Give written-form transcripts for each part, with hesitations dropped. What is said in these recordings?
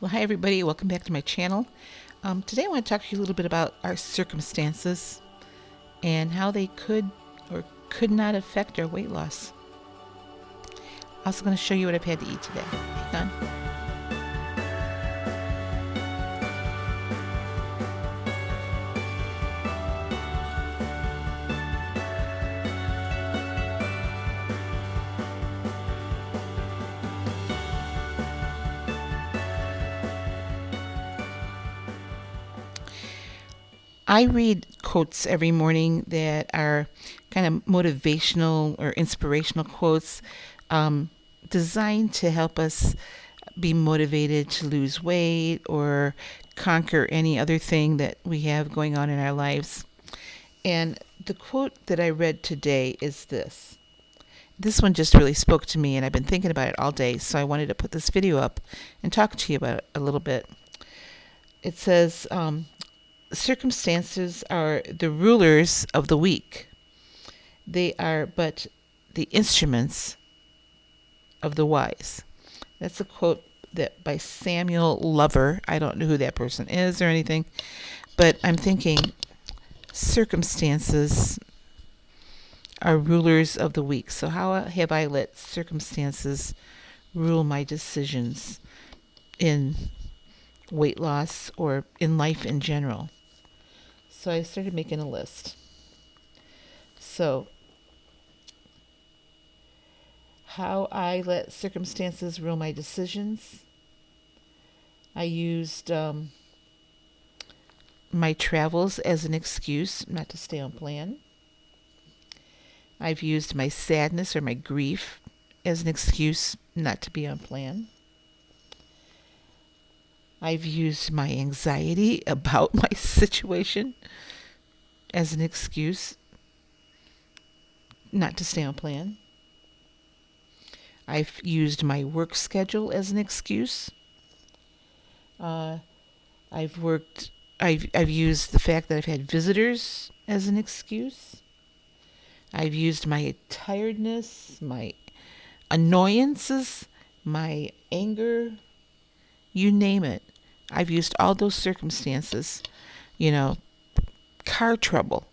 Well, hi everybody. Welcome back to my channel. Today I want to talk to you a little bit about our circumstances and how they could or could not affect our weight loss. Also going to show you what I've had to eat today. Hang on. I read quotes every morning that are kind of motivational or inspirational quotes designed to help us be motivated to lose weight or conquer any other thing that we have going on in our lives. And the quote that I read today is this. This one just really spoke to me, and I've been thinking about it all day, so I wanted to put this video up and talk to you about it a little bit. It says, circumstances are the rulers of the weak. They are but the instruments of the wise. That's a quote that by Samuel Lover. I don't know who that person is or anything, but I'm thinking circumstances are rulers of the weak. So how have I let circumstances rule my decisions in weight loss or in life in general? So I started making a list. So, how I let circumstances rule my decisions. I used my travels as an excuse not to stay on plan. I've used my sadness or my grief as an excuse not to be on plan. I've used my anxiety about my situation as an excuse not to stay on plan. I've used my work schedule as an excuse. I've used the fact that I've had visitors as an excuse. I've used my tiredness, my annoyances, my anger, you name it. I've used all those circumstances, car trouble,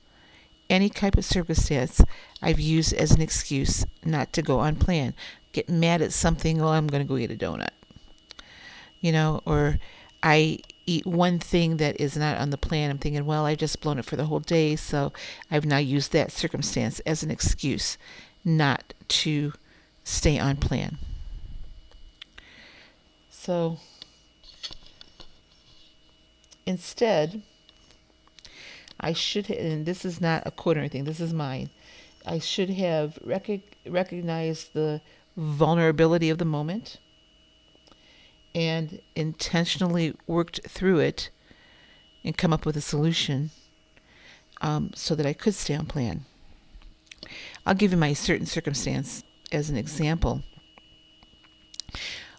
any type of circumstance I've used as an excuse not to go on plan. Get mad at something, well, I'm going to go eat a donut. Or I eat one thing that is not on the plan. I'm thinking, well, I've just blown it for the whole day, so I've now used that circumstance as an excuse not to stay on plan. So instead, I should, and this is not a quote or anything, this is mine. I should have recognized the vulnerability of the moment and intentionally worked through it and come up with a solution so that I could stay on plan. I'll give you my certain circumstance as an example.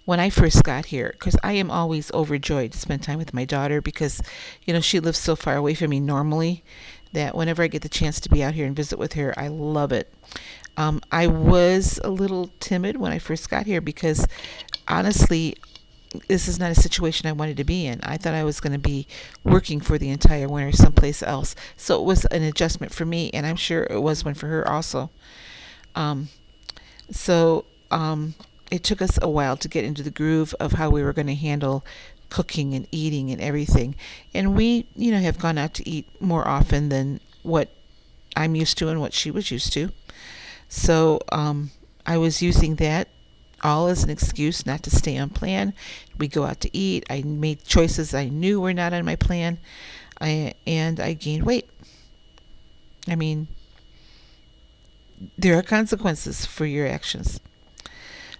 When I first got here, because I am always overjoyed to spend time with my daughter because, she lives so far away from me normally that whenever I get the chance to be out here and visit with her, I love it. I was a little timid when I first got here because, honestly, this is not a situation I wanted to be in. I thought I was going to be working for the entire winter someplace else. So it was an adjustment for me, and I'm sure it was one for her also. It took us a while to get into the groove of how we were going to handle cooking and eating and everything. And we, have gone out to eat more often than what I'm used to and what she was used to. So I was using that all as an excuse not to stay on plan. We go out to eat. I made choices I knew were not on my plan, and I gained weight. I mean, there are consequences for your actions.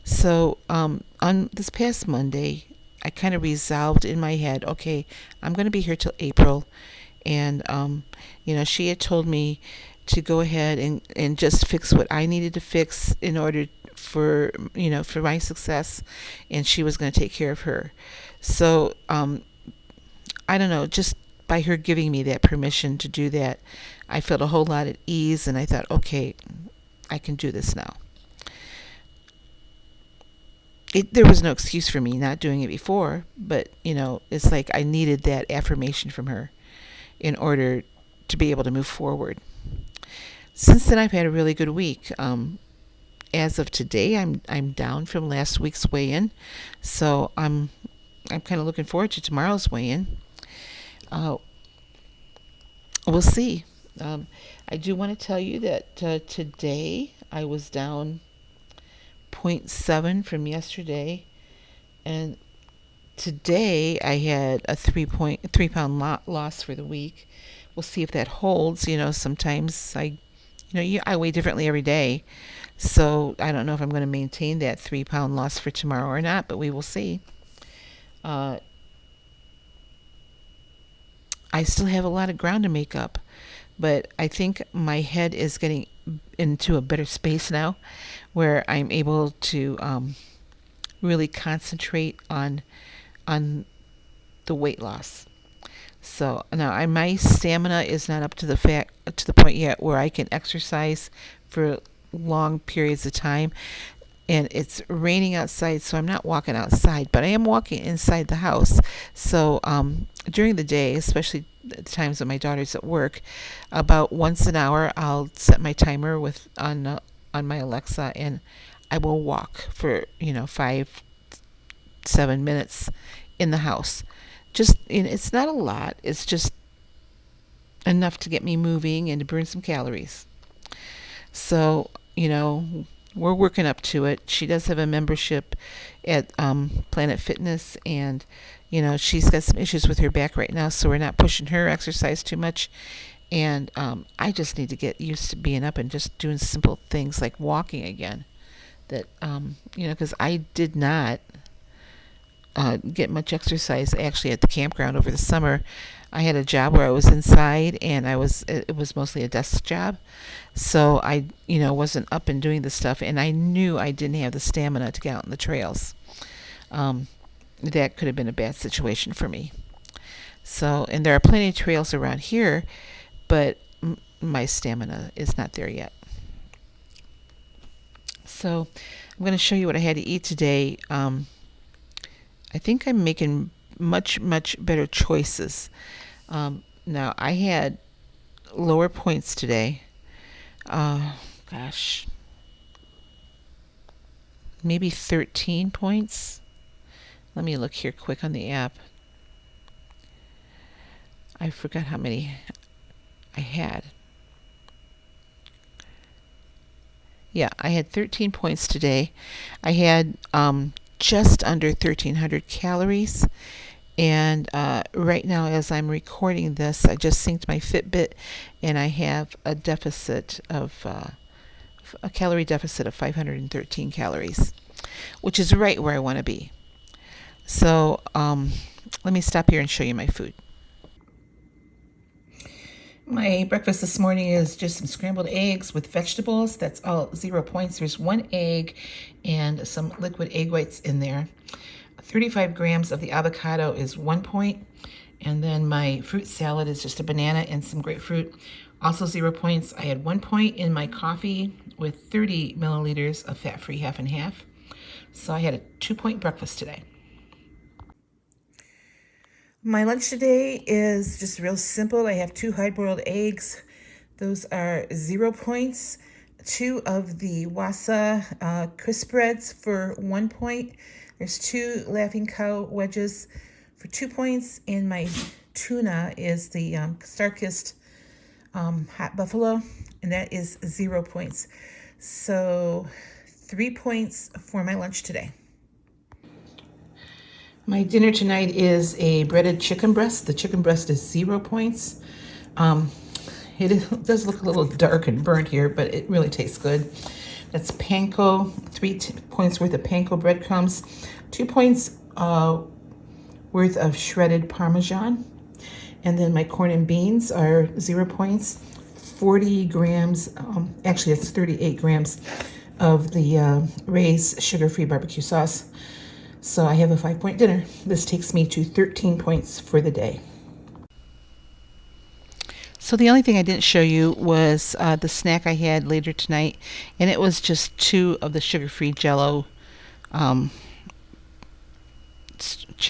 So on this past Monday, I kind of resolved in my head, okay, I'm going to be here till April. And, she had told me to go ahead and just fix what I needed to fix in order for my success. And she was going to take care of her. So I don't know, just by her giving me that permission to do that, I felt a whole lot at ease. And I thought, okay, I can do this now. there was no excuse for me not doing it before, but it's like I needed that affirmation from her in order to be able to move forward. Since then, I've had a really good week. As of today, I'm down from last week's weigh-in, so I'm kind of looking forward to tomorrow's weigh-in. Uh, we'll see. I do want to tell you that today I was down zero point 0.7 from yesterday, and today I had a 3.3 pound loss for the week. We'll see if that holds. Sometimes I weigh differently every day, so I don't know if I'm going to maintain that 3 pound loss for tomorrow or not, but we will see. Uh, I still have a lot of ground to make up, but I think my head is getting into a better space now where I'm able to really concentrate on the weight loss. So now my stamina is not up to the point yet where I can exercise for long periods of time. And it's raining outside, so I'm not walking outside, but I am walking inside the house. So during the day, especially at the times when my daughter's at work, about once an hour, I'll set my timer on my Alexa, and I will walk for 5-7 minutes in the house. Just it's not a lot. It's just enough to get me moving and to burn some calories. So we're working up to it. She does have a membership at Planet Fitness, and she's got some issues with her back right now, so we're not pushing her exercise too much. And I just need to get used to being up and just doing simple things like walking again. That because I did not get much exercise actually at the campground over the summer. I had a job where I was inside, and it was mostly a desk job. So I wasn't up and doing the stuff, and I knew I didn't have the stamina to get out on the trails. That could have been a bad situation for me. So, and there are plenty of trails around here, but my stamina is not there yet. So I'm going to show you what I had to eat today. I think I'm making much, much better choices. Now, I had lower points today. Gosh, maybe 13 points. Let me look here quick on the app. I forgot how many I had. Yeah, I had 13 points today. I had just under 1,300 calories. And right now, as I'm recording this, I just synced my Fitbit, and I have a calorie deficit of 513 calories, which is right where I want to be. So let me stop here and show you my food. My breakfast this morning is just some scrambled eggs with vegetables. That's all 0 points. There's 1 egg and some liquid egg whites in there. 35 grams of the avocado is 1 point. And then my fruit salad is just a banana and some grapefruit. Also 0 points. I had 1 point in my coffee with 30 milliliters of fat-free half and half. So I had a 2-point breakfast today. My lunch today is just real simple. I have 2 hard-boiled eggs. Those are 0 points. 2 of the Wasa crisp breads for 1 point. There's 2 Laughing Cow wedges for 2 points. And my tuna is the Star-Kissed Hot Buffalo, and that is 0 points. So 3 points for my lunch today. My dinner tonight is a breaded chicken breast. The chicken breast is 0 points. It does look a little dark and burnt here, but it really tastes good. That's panko, 3 points worth of panko breadcrumbs, 2 points worth of shredded Parmesan. And then my corn and beans are 0 points, 40 grams, actually it's 38 grams of the Ray's sugar-free barbecue sauce. So I have a 5-point dinner. This takes me to 13 points for the day. So the only thing I didn't show you was the snack I had later tonight, and it was just 2 of the sugar-free Jell-O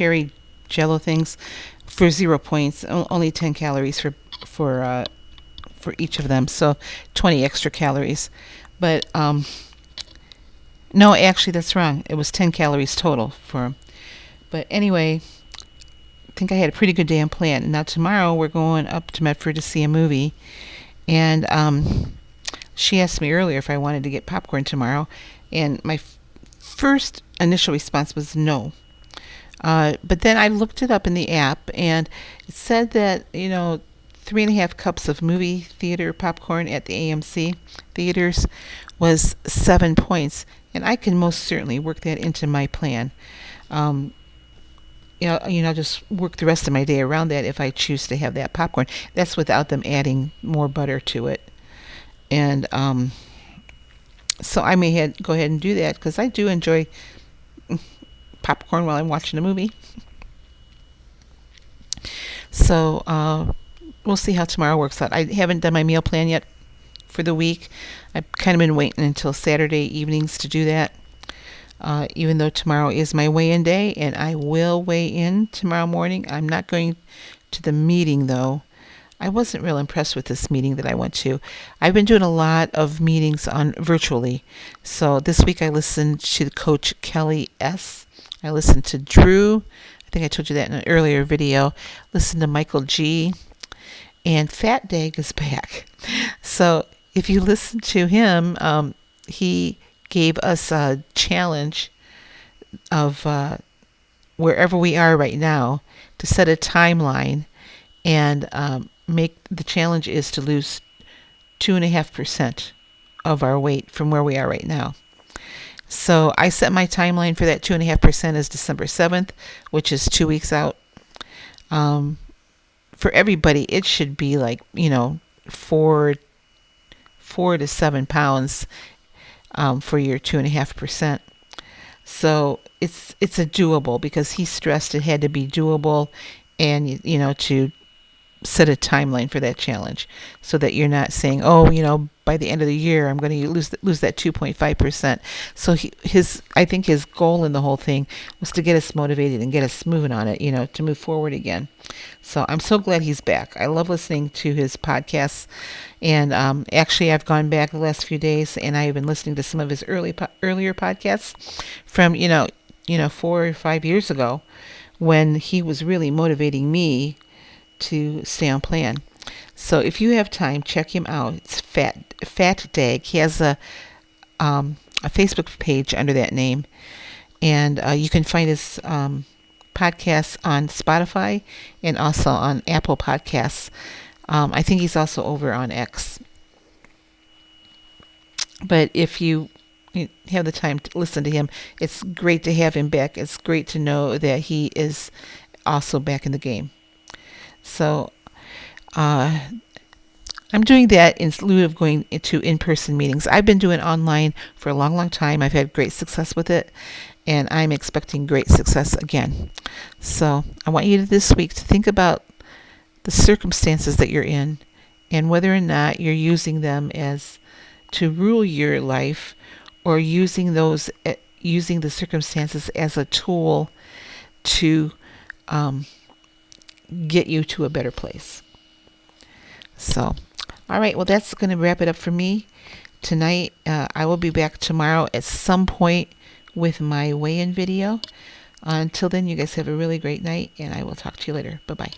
cherry jello things for 0 points. Only 10 calories for for each of them, so 20 extra calories. But no, actually that's wrong. It was 10 calories total for 'em. But anyway, I think I had a pretty good day planned. Now tomorrow we're going up to Medford to see a movie, and she asked me earlier if I wanted to get popcorn tomorrow, and my first initial response was no. But then I looked it up in the app, and it said that 3.5 cups of movie theater popcorn at the AMC theaters was 7 points, and I can most certainly work that into my plan. Um, just work the rest of my day around that if I choose to have that popcorn. That's without them adding more butter to it. And so I may go ahead and do that because I do enjoy popcorn while I'm watching a movie. So we'll see how tomorrow works out. I haven't done my meal plan yet for the week. I've kind of been waiting until Saturday evenings to do that. Even though tomorrow is my weigh-in day, and I will weigh in tomorrow morning. I'm not going to the meeting, though. I wasn't real impressed with this meeting that I went to. I've been doing a lot of meetings on virtually. So this week I listened to Coach Kelly S. I listened to Drew. I think I told you that in an earlier video. Listened to Michael G. And Fat Dag is back. So if you listen to him, he gave us a challenge of wherever we are right now to set a timeline, and make the challenge is to lose 2.5% of our weight from where we are right now. So I set my timeline for that 2.5% as December 7th, which is 2 weeks out. For everybody, it should be like 4 to 7 pounds for your 2.5%. So it's a doable, because he stressed it had to be doable, and to set a timeline for that challenge, so that you're not saying, by the end of the year I'm going to lose that 2.5%. So I think his goal in the whole thing was to get us motivated and get us moving on it, to move forward again. So I'm so glad he's back. I love listening to his podcasts, and actually I've gone back the last few days, and I've been listening to some of his earlier podcasts from 4 or 5 years ago, when he was really motivating me to stay on plan. So if you have time, check him out. It's Fat Dag. He has a Facebook page under that name, and you can find his podcasts on Spotify and also on Apple Podcasts. I think he's also over on X. But if you have the time to listen to him, it's great to have him back. It's great to know that he is also back in the game. So I'm doing that in lieu of going to in-person meetings. I've been doing online for a long, long time. I've had great success with it, and I'm expecting great success again. So I want you this week to think about the circumstances that you're in, and whether or not you're using them as to rule your life, or using the circumstances as a tool to get you to a better place. So, all right, well, that's going to wrap it up for me tonight. I will be back tomorrow at some point with my weigh-in video. Until then, you guys have a really great night, and I will talk to you later. Bye-bye.